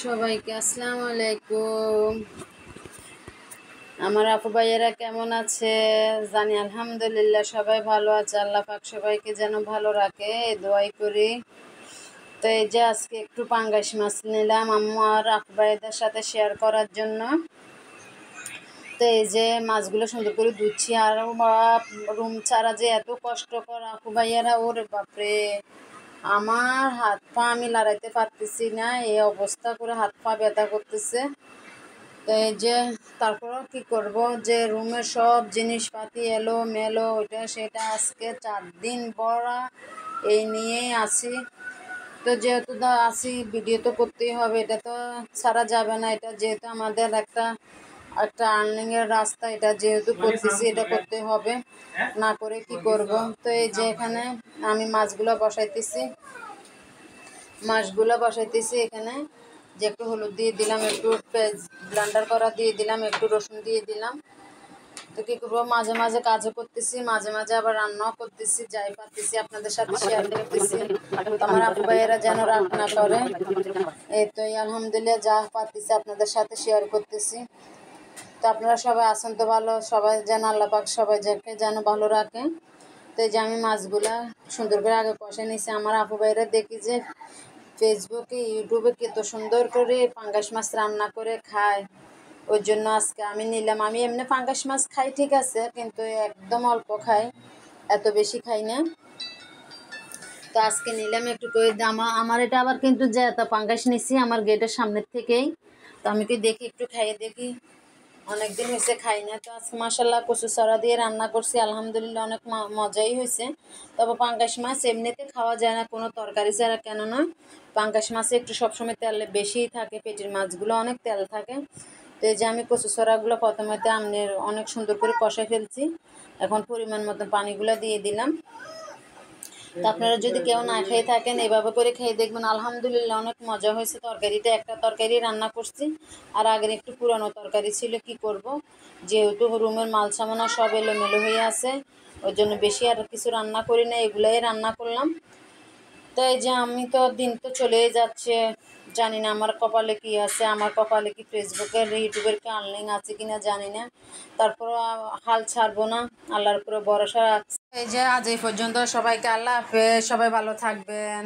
সবাইকে আসসালামু আলাইকুম। আমার আপু ভাইয়েরা কেমন আছে? জানি আলহামদুলিল্লাহ সবাই ভালো আছে। আল্লাহ পাক সবাইকে যেন ভালো রাখে এই দোয়াই করি। তো এই যে আজকে একটু পাঙ্গাস মাছ নিলাম আম্মু আর আপু ভাইদের সাথে শেয়ার করার জন্য। তো এই যে মাছগুলো সুন্দর করে ধুচ্ছি। আর রুম ছাড়া যে এত কষ্টকর আপু ভাইয়েরা, ওরে বাপরে, আমার হাত পা আমি লড়াইতে পারতেছি না, এই অবস্থা করে হাত পা ব্যথা করতেছে। তো এই যে তারপরও কি করব, যে রুমের সব জিনিসপাতি এলো মেলো, ওইটা সেটা আজকে 4 দিন পরা এই নিয়েই আসি। তো যেহেতু আসি, ভিডিও তো করতেই হবে, এটা তো ছাড়া যাবে না। এটা যেহেতু আমাদের একটা একটা আর্নিংয়ের রাস্তা, এটা যেহেতু করতেছি এটা করতে হবে, না করে কি করব। তো এই যে এখানে আমি মাছগুলো বসাইতেছি এখানে। যে একটু হলুদ দিয়ে দিলাম, একটু পেঁয়াজ ব্লেন্ডার করা দিয়ে দিলাম, একটু রসুন দিয়ে দিলাম। তো কী করবো, মাঝে মাঝে কাজও করতেছি, মাঝে মাঝে আবার রান্নাও করতেছি, যাই পারতেছি আপনাদের সাথে শেয়ার করতেছি। আমার আপু ভাইয়েরা যেন রাগ না করে। এই তো আলহামদুলিল্লাহ যা পারতেছি আপনাদের সাথে শেয়ার করতেছি। তো আপনারা সবাই আছেন তো ভালো, সবাই যেন আল্লাহ পাক সবাই যেন ভালো রাখে। তো এই যে আমি মাছগুলা সুন্দর করে আগে কষে নিয়েছি। আমার আপু ভাইয়েরা দেখি যে ফেসবুকে ইউটিউবে কত সুন্দর করে পাঙ্গাস মাছ রান্না করে খায়, ওই জন্য আজকে আমি নিলাম। আমি এমনি পাঙ্গাস মাছ খাই ঠিক আছে, কিন্তু একদম অল্প খাই, এত বেশি খাই না। তো আজকে নিলাম একটু করে আমার এটা আবার কিন্তু যে এত পাঙ্গাস নিছি আমার গেটের সামনের থেকেই। তো আমি কি দেখি একটু খাইয়ে দেখি, অনেকদিন হয়েছে খাই না। তো আজকে মাসাল্লাহ কচু চড়া দিয়ে রান্না করছি, আলহামদুলিল্লাহ অনেক মজাই হয়েছে। তবে পাঙ্গাস মাছ এমনিতে খাওয়া যায় না কোনো তরকারি ছাড়া, কেন নয়, পাঙ্গাস মাছে একটু সবসময় তেল বেশিই থাকে, পেটের মাছগুলো অনেক তেল থাকে। তো এই যে আমি কচু চড়াগুলো প্রথমে আমনের অনেক সুন্দর করে কষাই ফেলছি। এখন পরিমাণ মতো পানিগুলো দিয়ে দিলাম। তো আপনারা যদি কেউ না খেয়ে থাকেন এভাবে করে খেয়ে দেখবেন, আলহামদুলিল্লাহ অনেক মজা হয়েছে। তরকারিটা একটা তরকারি রান্না করছি, আর আগের একটু পুরানো তরকারি ছিল। কি করব, যেহেতু রুমের মাল সামানা সব এলোমেলো হয়ে আছে, ওই জন্য বেশি আর কিছু রান্না করি না, এগুলাই রান্না করলাম। তো এই যে আমি তো দিন তো চলেই যাচ্ছে, জানি না আমার কপালে কি আছে, আমার কপালে কি ফেসবুকের ইউটিউবের কি আর্নিং আছে কিনা জানি না। তারপরও হাল ছাড়বো না, আল্লাহর উপরে ভরসা রাখছি। এই যে আজ এই পর্যন্ত, সবাইকে আল্লাহ হাফেজ, সবাই ভালো থাকবেন।